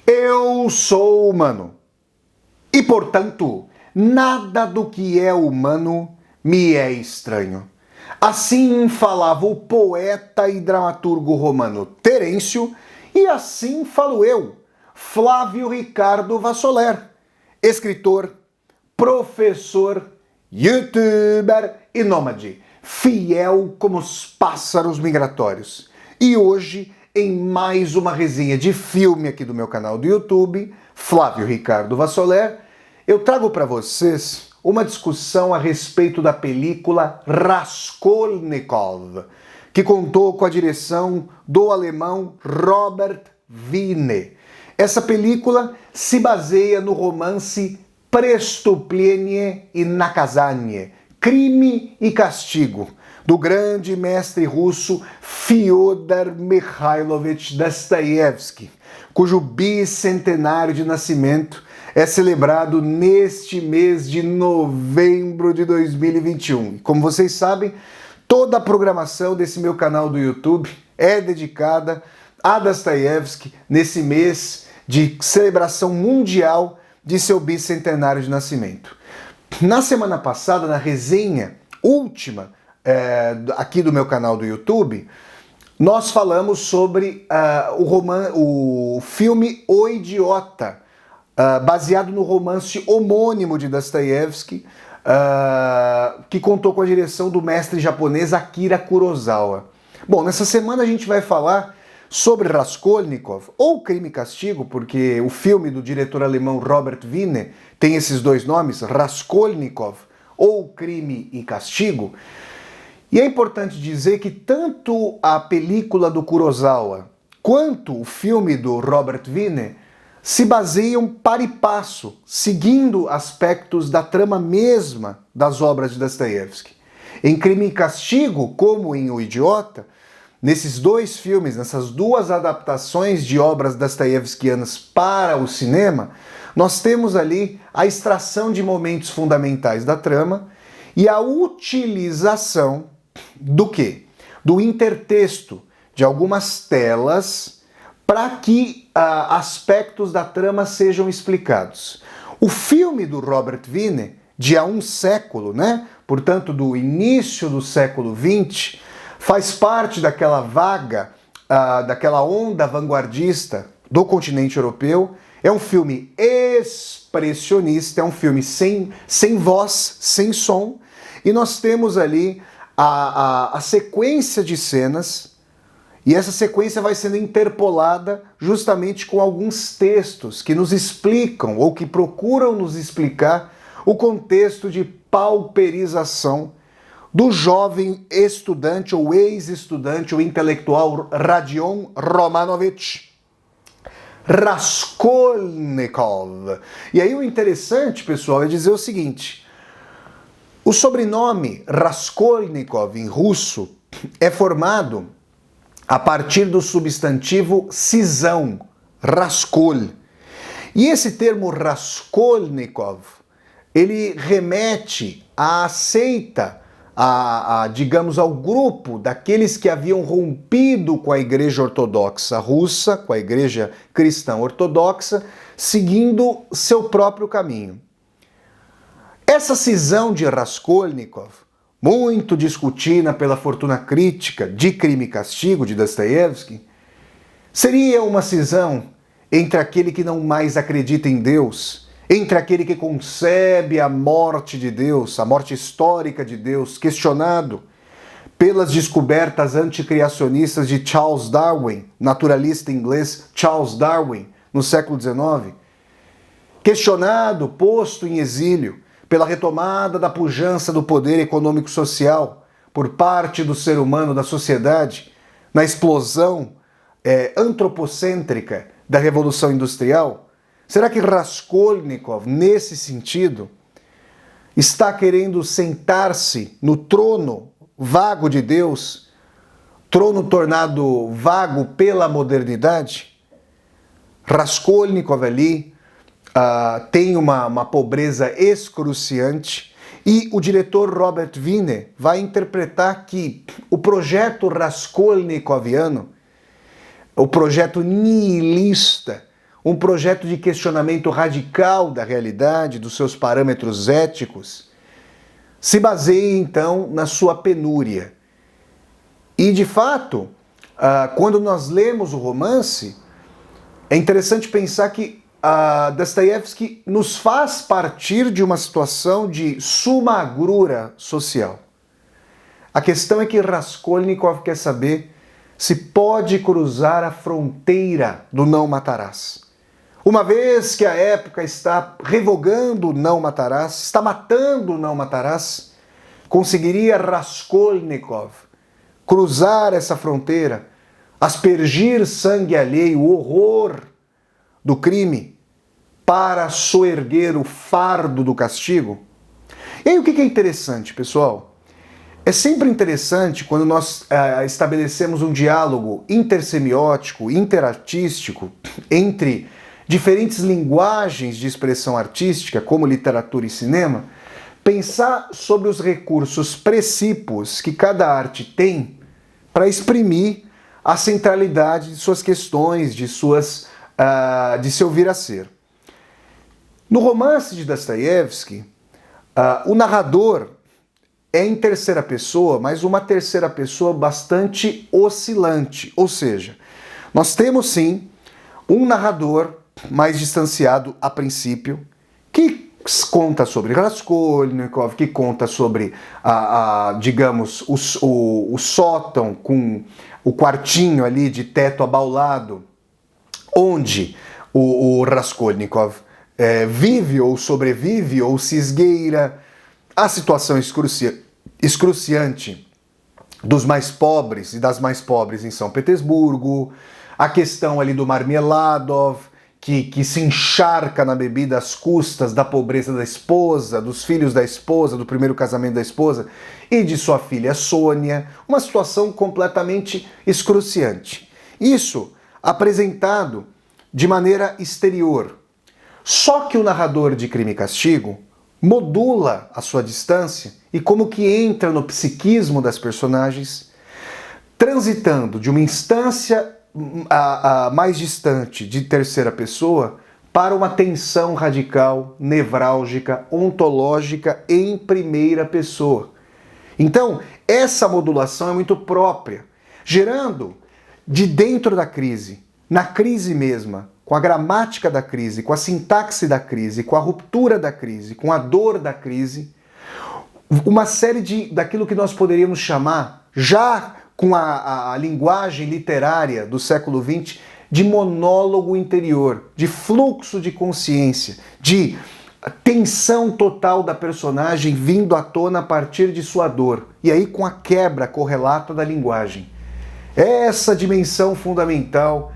Eu sou humano e, portanto, nada do que é humano me é estranho. Assim falava o poeta e dramaturgo romano Terêncio, e assim falo eu, Flávio Ricardo Vassoler, escritor, professor, youtuber e nômade, fiel como os pássaros migratórios. E hoje, em mais uma resenha de filme aqui do meu canal do YouTube, Flávio Ricardo Vassoler, eu trago para vocês uma discussão a respeito da película Raskolnikov, que contou com a direção do alemão Robert Wiene. Essa película se baseia no romance Prestuplenie e Nakazanie, Crime e Castigo, do grande mestre russo Fyodor Mikhailovich Dostoiévski, cujo bicentenário de nascimento é celebrado neste mês de novembro de 2021. Como vocês sabem, toda a programação desse meu canal do YouTube é dedicada a Dostoiévski nesse mês de celebração mundial de seu bicentenário de nascimento. Na semana passada, na resenha última aqui do meu canal do YouTube, nós falamos sobre o filme O Idiota, baseado no romance homônimo de Dostoiévski, que contou com a direção do mestre japonês Akira Kurosawa. Bom, nessa semana a gente vai falar sobre Raskolnikov, ou Crime e Castigo, porque o filme do diretor alemão Robert Wiene tem esses dois nomes, Raskolnikov, ou Crime e Castigo. E é importante dizer que tanto a película do Kurosawa quanto o filme do Robert Wiene se baseiam para e passo, seguindo aspectos da trama mesma das obras de Dostoiévski. Em Crime e Castigo, como em O Idiota, nesses dois filmes, nessas duas adaptações de obras dostoiévskianas para o cinema, nós temos ali a extração de momentos fundamentais da trama e a utilização do quê? Do intertexto de algumas telas para que aspectos da trama sejam explicados. O filme do Robert Wiene, de há um século, portanto do início do século XX, faz parte daquela vaga, daquela onda vanguardista do continente europeu. É um filme expressionista, é um filme sem voz, sem som, e nós temos ali a sequência de cenas, e essa sequência vai sendo interpolada justamente com alguns textos que nos explicam, ou que procuram nos explicar, o contexto de pauperização do jovem estudante, ou ex-estudante, ou intelectual Radion Romanovich Raskolnikov. E aí o interessante, pessoal, é dizer o seguinte: o sobrenome Raskolnikov em russo é formado a partir do substantivo cisão, Raskol. E esse termo Raskolnikov, ele remete à seita, digamos, ao grupo daqueles que haviam rompido com a Igreja Ortodoxa Russa, com a Igreja Cristã Ortodoxa, seguindo seu próprio caminho. Essa cisão de Raskolnikov, muito discutida pela fortuna crítica de Crime e Castigo, de Dostoiévski, seria uma cisão entre aquele que não mais acredita em Deus, entre aquele que concebe a morte de Deus, a morte histórica de Deus, questionado pelas descobertas anticriacionistas de Charles Darwin, naturalista inglês Charles Darwin, no século XIX, questionado, posto em exílio, pela retomada da pujança do poder econômico-social por parte do ser humano, da sociedade, na explosão antropocêntrica da Revolução Industrial. Será que Raskolnikov, nesse sentido, está querendo sentar-se no trono vago de Deus, trono tornado vago pela modernidade? Raskolnikov ali tem uma pobreza excruciante, e o diretor Robert Wiene vai interpretar que o projeto Raskolnikoviano, o projeto nihilista, um projeto de questionamento radical da realidade, dos seus parâmetros éticos, se baseia então na sua penúria. E de fato, quando nós lemos o romance, é interessante pensar que Dostoiévski nos faz partir de uma situação de suma agrura social. A questão é que Raskolnikov quer saber se pode cruzar a fronteira do não matarás. Uma vez que a época está revogando o não matarás, está matando o não matarás, conseguiria Raskolnikov cruzar essa fronteira, aspergir sangue alheio, o horror do crime, para soerguer o fardo do castigo? E aí o que é interessante, pessoal? É sempre interessante quando nós estabelecemos um diálogo intersemiótico, interartístico, entre diferentes linguagens de expressão artística, como literatura e cinema, pensar sobre os recursos precípios que cada arte tem para exprimir a centralidade de suas questões, de seu vir a ser. No romance de Dostoiévski, o narrador é em terceira pessoa, mas uma terceira pessoa bastante oscilante. Ou seja, nós temos sim um narrador mais distanciado a princípio, que conta sobre Raskolnikov, que conta sobre, digamos, o sótão com o quartinho ali de teto abaulado, onde o Raskolnikov vive ou sobrevive ou se esgueira, a situação excruciante dos mais pobres e das mais pobres em São Petersburgo, a questão ali do Marmeladov, que se encharca na bebida às custas da pobreza da esposa, dos filhos da esposa, do primeiro casamento da esposa e de sua filha Sônia, uma situação completamente excruciante. Isso apresentado de maneira exterior. Só que o narrador de Crime e Castigo modula a sua distância e como que entra no psiquismo das personagens, transitando de uma instância mais distante de terceira pessoa para uma tensão radical, nevrálgica, ontológica em primeira pessoa. Então, essa modulação é muito própria, gerando de dentro da crise, na crise mesma, com a gramática da crise, com a sintaxe da crise, com a ruptura da crise, com a dor da crise, uma série daquilo que nós poderíamos chamar, já com a linguagem literária do século XX, de monólogo interior, de fluxo de consciência, de tensão total da personagem vindo à tona a partir de sua dor, e aí com a quebra correlata da linguagem. Essa dimensão fundamental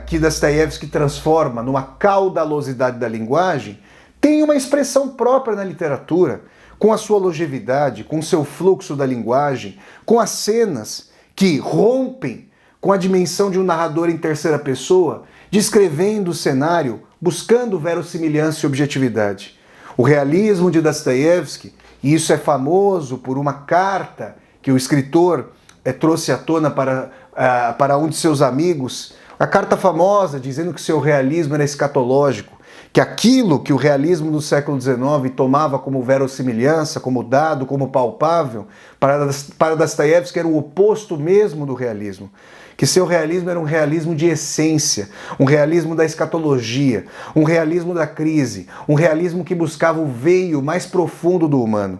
que Dostoiévski transforma numa caudalosidade da linguagem, tem uma expressão própria na literatura, com a sua longevidade, com o seu fluxo da linguagem, com as cenas que rompem com a dimensão de um narrador em terceira pessoa, descrevendo o cenário, buscando verossimilhança e objetividade. O realismo de Dostoiévski, e isso é famoso por uma carta que o escritor trouxe à tona para um de seus amigos, a carta famosa dizendo que seu realismo era escatológico, que aquilo que o realismo do século XIX tomava como verossimilhança, como dado, como palpável, para Dostoiévski era o oposto mesmo do realismo. Que seu realismo era um realismo de essência, um realismo da escatologia, um realismo da crise, um realismo que buscava o veio mais profundo do humano.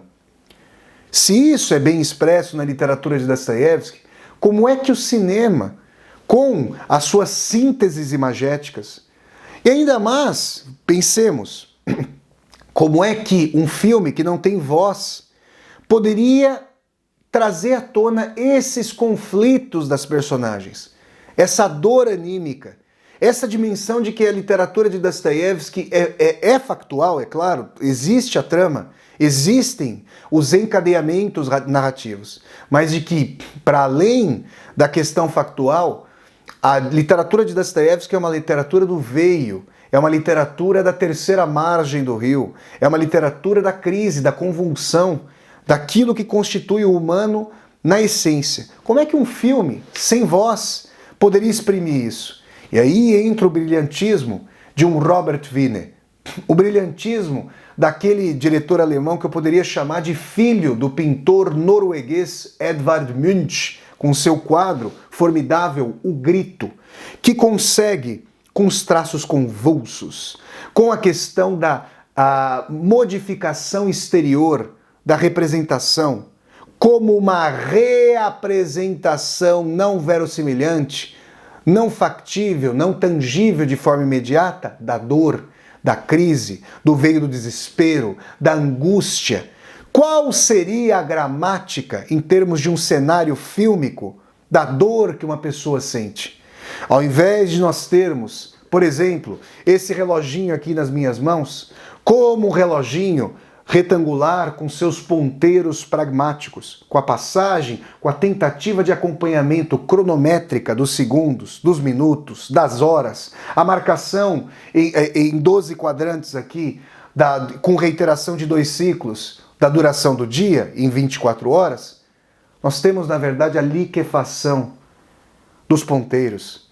Se isso é bem expresso na literatura de Dostoiévski, como é que o cinema, com as suas sínteses imagéticas, e ainda mais, pensemos, como é que um filme que não tem voz poderia trazer à tona esses conflitos das personagens, essa dor anímica, essa dimensão de que a literatura de Dostoiévski é factual, é claro, existe a trama, existem os encadeamentos narrativos, mas de que, para além da questão factual, a literatura de Dostoiévski é uma literatura do veio, é uma literatura da terceira margem do rio, é uma literatura da crise, da convulsão, daquilo que constitui o humano na essência. Como é que um filme sem voz poderia exprimir isso? E aí entra o brilhantismo de um Robert Wiener, o brilhantismo daquele diretor alemão que eu poderia chamar de filho do pintor norueguês Edvard Munch, com seu quadro formidável O Grito, que consegue, com os traços convulsos, com a questão da modificação exterior da representação, como uma reapresentação não verossimilhante, não factível, não tangível de forma imediata da dor, da crise, do veio do desespero, da angústia. Qual seria a gramática em termos de um cenário fílmico da dor que uma pessoa sente? Ao invés de nós termos, por exemplo, esse reloginho aqui nas minhas mãos, como um reloginho retangular com seus ponteiros pragmáticos, com a passagem, com a tentativa de acompanhamento cronométrica dos segundos, dos minutos, das horas, a marcação em 12 quadrantes aqui, com reiteração de 2 ciclos, da duração do dia em 24 horas, nós temos, na verdade, a liquefação dos ponteiros.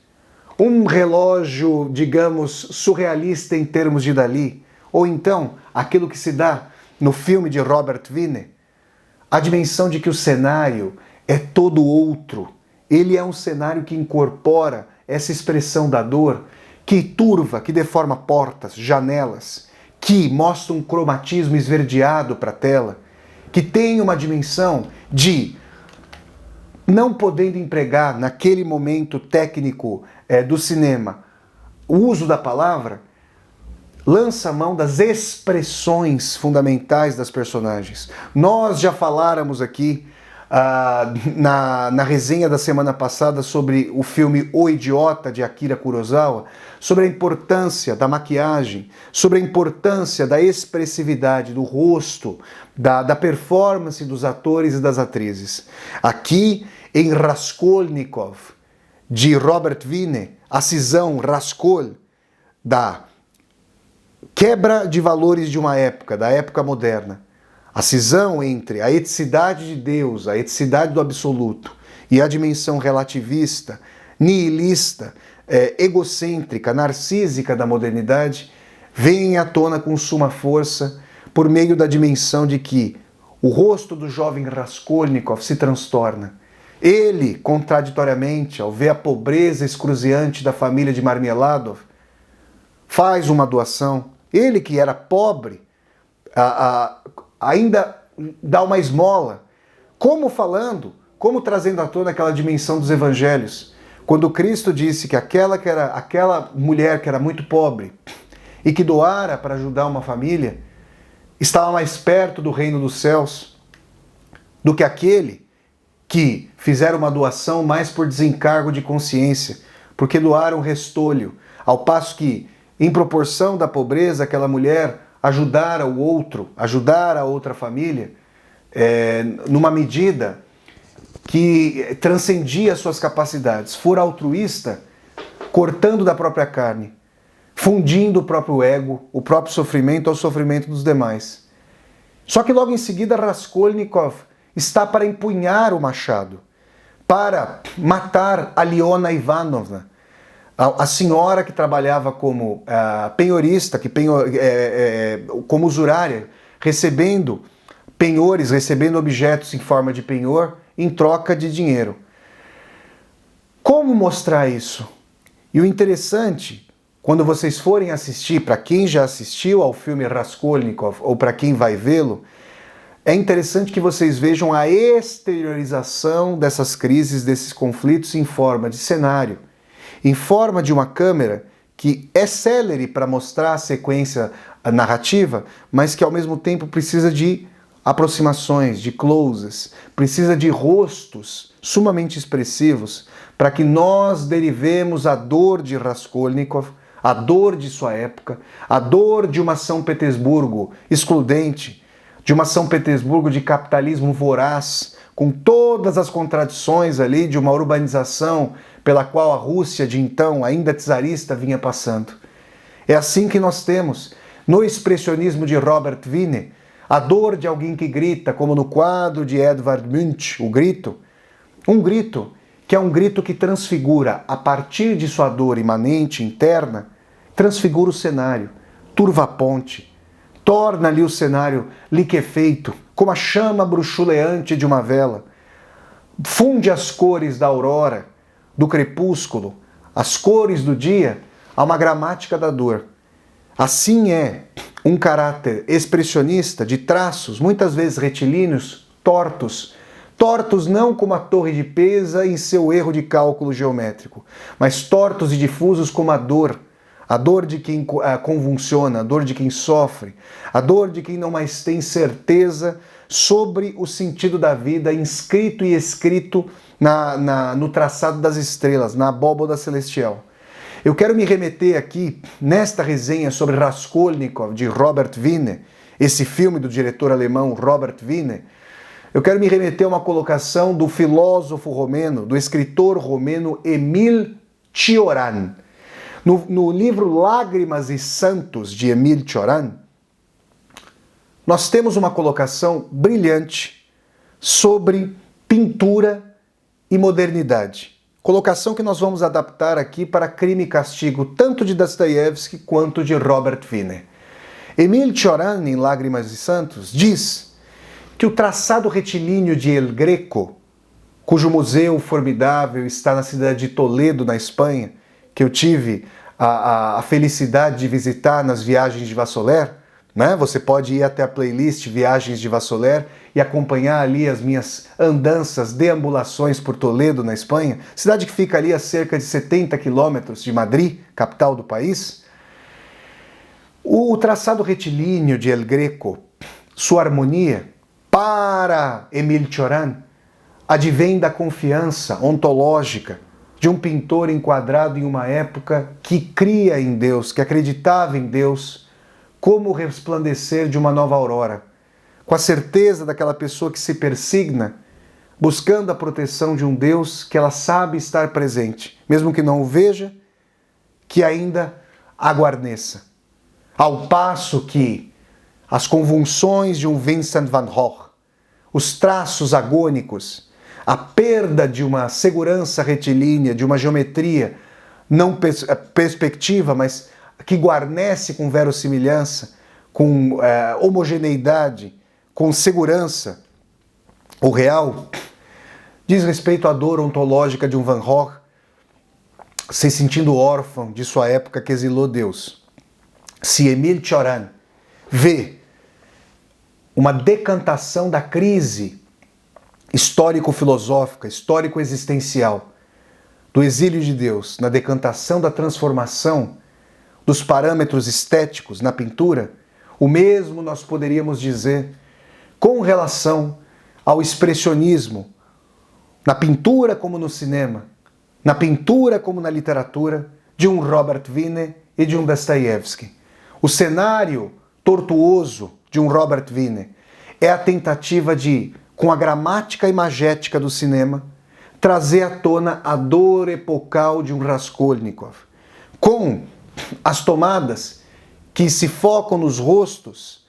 Um relógio, digamos, surrealista em termos de Dalí, ou então aquilo que se dá no filme de Robert Wiener, a dimensão de que o cenário é todo outro. Ele é um cenário que incorpora essa expressão da dor, que turva, que deforma portas, janelas, que mostra um cromatismo esverdeado para a tela, que tem uma dimensão de, não podendo empregar naquele momento técnico do cinema o uso da palavra, lança a mão das expressões fundamentais das personagens. Nós já faláramos aqui na resenha da semana passada sobre o filme O Idiota, de Akira Kurosawa, sobre a importância da maquiagem, sobre a importância da expressividade do rosto, da performance dos atores e das atrizes. Aqui, em Raskolnikov, de Robert Wiener, a cisão Raskol, da quebra de valores de uma época, da época moderna. A cisão entre a eticidade de Deus, a eticidade do absoluto, e a dimensão relativista, nihilista, egocêntrica, narcísica da modernidade, vem à tona com suma força por meio da dimensão de que o rosto do jovem Raskolnikov se transtorna. Ele, contraditoriamente, ao ver a pobreza excruciante da família de Marmeladov, faz uma doação. Ele, que era pobre, ainda dá uma esmola. Como falando, como trazendo à tona aquela dimensão dos evangelhos. Quando Cristo disse que aquela mulher que era muito pobre e que doara para ajudar uma família, estava mais perto do reino dos céus do que aquele que fizeram uma doação mais por desencargo de consciência, porque doaram restolho, ao passo que, em proporção da pobreza, aquela mulher ajudara o outro, ajudar a outra família, numa medida que transcendia suas capacidades. For altruísta, cortando da própria carne, fundindo o próprio ego, o próprio sofrimento ao sofrimento dos demais. Só que logo em seguida Raskolnikov está para empunhar o machado, para matar a Liona Ivanovna, a senhora que trabalhava como penhorista, como usurária, recebendo penhores, recebendo objetos em forma de penhor em troca de dinheiro. Como mostrar isso? E o interessante, quando vocês forem assistir, para quem já assistiu ao filme Raskolnikov ou para quem vai vê-lo, é interessante que vocês vejam a exteriorização dessas crises, desses conflitos em forma de cenário, em forma de uma câmera que é célere para mostrar a sequência narrativa, mas que ao mesmo tempo precisa de aproximações, de closes, precisa de rostos sumamente expressivos para que nós derivemos a dor de Raskolnikov, a dor de sua época, a dor de uma São Petersburgo excludente, de uma São Petersburgo de capitalismo voraz, com todas as contradições ali de uma urbanização pela qual a Rússia de então, ainda czarista, vinha passando. É assim que nós temos, no expressionismo de Robert Wiener, a dor de alguém que grita, como no quadro de Edvard Munch, O Grito, um grito que é um grito que transfigura, a partir de sua dor imanente, interna, transfigura o cenário, turva a ponte, torna-lhe o cenário liquefeito, como a chama bruxuleante de uma vela, funde as cores da aurora, do crepúsculo, as cores do dia, a uma gramática da dor. Assim é um caráter expressionista de traços, muitas vezes retilíneos, tortos não como a torre de Pisa em seu erro de cálculo geométrico, mas tortos e difusos como a dor de quem convulsiona, a dor de quem sofre, a dor de quem não mais tem certeza sobre o sentido da vida inscrito e escrito no traçado das estrelas, na abóboda celestial. Eu quero me remeter aqui, nesta resenha sobre Raskolnikov, de Robert Wiener, esse filme do diretor alemão Robert Wiener, eu quero me remeter a uma colocação do filósofo romeno, do escritor romeno Emil Cioran. No livro Lágrimas e Santos, de Emil Cioran, nós temos uma colocação brilhante sobre pintura e modernidade. Colocação que nós vamos adaptar aqui para Crime e Castigo, tanto de Dostoiévski quanto de Robert Wiener. Emil Cioran, em Lágrimas e Santos, diz que o traçado retilíneo de El Greco, cujo museu formidável está na cidade de Toledo, na Espanha, que eu tive a felicidade de visitar nas viagens de Vassoler, né? Você pode ir até a playlist Viagens de Vassoler e acompanhar ali as minhas andanças, deambulações por Toledo, na Espanha, cidade que fica ali a cerca de 70 quilômetros de Madrid, capital do país. O traçado retilíneo de El Greco, sua harmonia, para Emil Cioran, advém da confiança ontológica de um pintor enquadrado em uma época que cria em Deus, que acreditava em Deus, como o resplandecer de uma nova aurora, com a certeza daquela pessoa que se persigna, buscando a proteção de um Deus que ela sabe estar presente, mesmo que não o veja, que ainda a guarneça. Ao passo que as convulsões de um Vincent van Gogh, os traços agônicos, a perda de uma segurança retilínea, de uma geometria não perspectiva, mas que guarnece com verossimilhança, com homogeneidade, com segurança, o real, diz respeito à dor ontológica de um Van Gogh, se sentindo órfão de sua época que exilou Deus. Se Emil Cioran vê uma decantação da crise histórico-filosófica, histórico-existencial, do exílio de Deus, na decantação da transformação dos parâmetros estéticos na pintura, o mesmo nós poderíamos dizer com relação ao expressionismo, na pintura como no cinema, na pintura como na literatura, de um Robert Wiener e de um Dostoiévski. O cenário tortuoso de um Robert Wiener é a tentativa de, com a gramática imagética do cinema, trazer à tona a dor epocal de um Raskolnikov, com as tomadas que se focam nos rostos,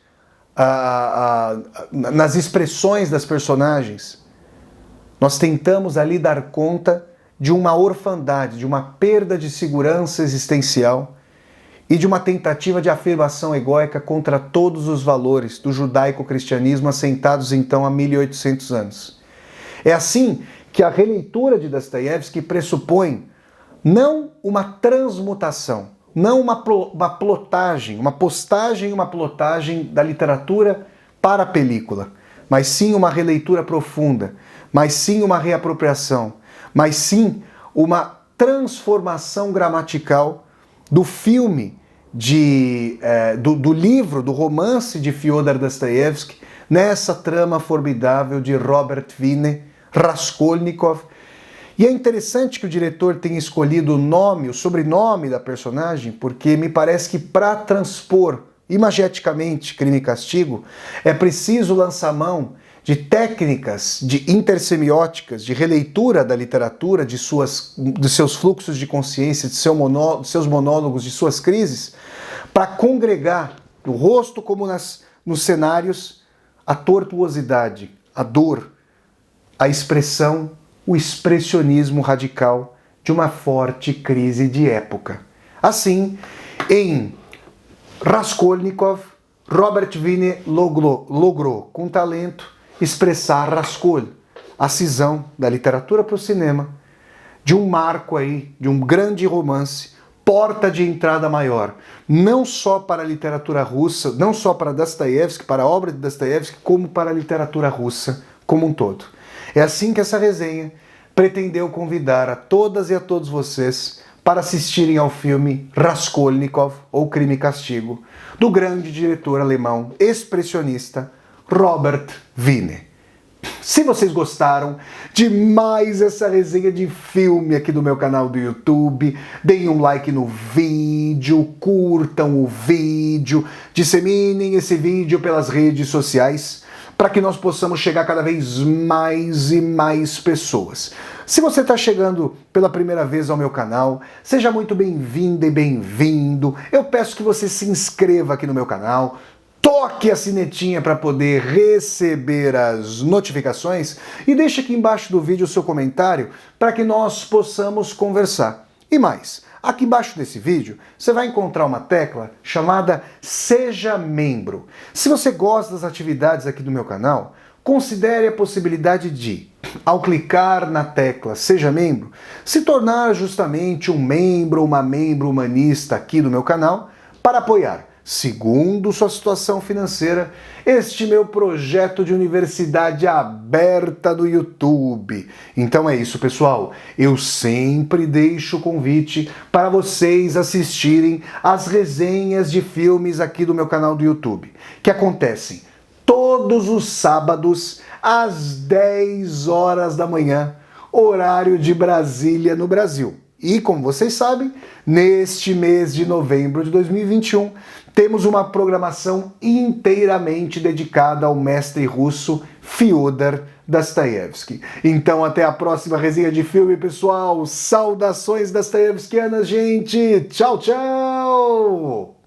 nas expressões das personagens. Nós tentamos ali dar conta de uma orfandade, de uma perda de segurança existencial e de uma tentativa de afirmação egóica contra todos os valores do judaico-cristianismo assentados então há 1800 anos. É assim que a releitura de Dostoiévski pressupõe não uma transmutação, não uma plotagem, uma postagem e uma plotagem da literatura para a película, mas sim uma releitura profunda, mas sim uma reapropriação, mas sim uma transformação gramatical do filme, do livro, do romance de Fyodor Dostoiévski, nessa trama formidável de Robert Wiener, Raskolnikov. E é interessante que o diretor tenha escolhido o sobrenome da personagem, porque me parece que para transpor imageticamente Crime e Castigo, é preciso lançar mão de técnicas de intersemióticas, de releitura da literatura, de seus fluxos de consciência, de seus monólogos, de suas crises, para congregar no rosto como nos cenários a tortuosidade, a dor, a expressão o expressionismo radical de uma forte crise de época. Assim, em Raskolnikov, Robert Wiene logrou, com talento, expressar Raskol, a cisão da literatura para o cinema, de um marco aí, de um grande romance, porta de entrada maior, não só para a literatura russa, não só para Dostoiévski, para a obra de Dostoiévski, como para a literatura russa como um todo. É assim que essa resenha pretendeu convidar a todas e a todos vocês para assistirem ao filme Raskolnikov, ou Crime e Castigo, do grande diretor alemão expressionista Robert Wiene. Se vocês gostaram de mais essa resenha de filme aqui do meu canal do YouTube, deem um like no vídeo, curtam o vídeo, disseminem esse vídeo pelas redes sociais, para que nós possamos chegar cada vez mais e mais pessoas. Se você está chegando pela primeira vez ao meu canal, seja muito bem-vinda e bem-vindo. Eu peço que você se inscreva aqui no meu canal, toque a sinetinha para poder receber as notificações e deixe aqui embaixo do vídeo o seu comentário para que nós possamos conversar. E mais, aqui embaixo desse vídeo você vai encontrar uma tecla chamada Seja Membro. Se você gosta das atividades aqui do meu canal, considere a possibilidade de, ao clicar na tecla Seja Membro, se tornar justamente um membro ou uma membro humanista aqui do meu canal para apoiar, segundo sua situação financeira, este meu projeto de universidade aberta do YouTube. Então é isso, pessoal. Eu sempre deixo o convite para vocês assistirem às resenhas de filmes aqui do meu canal do YouTube, que acontecem todos os sábados às 10 horas da manhã, horário de Brasília, no Brasil. E, como vocês sabem, neste mês de novembro de 2021, temos uma programação inteiramente dedicada ao mestre russo Fyodor Dostoiévski. Então, até a próxima resenha de filme, pessoal. Saudações dostoiévskianas, gente! Tchau, tchau!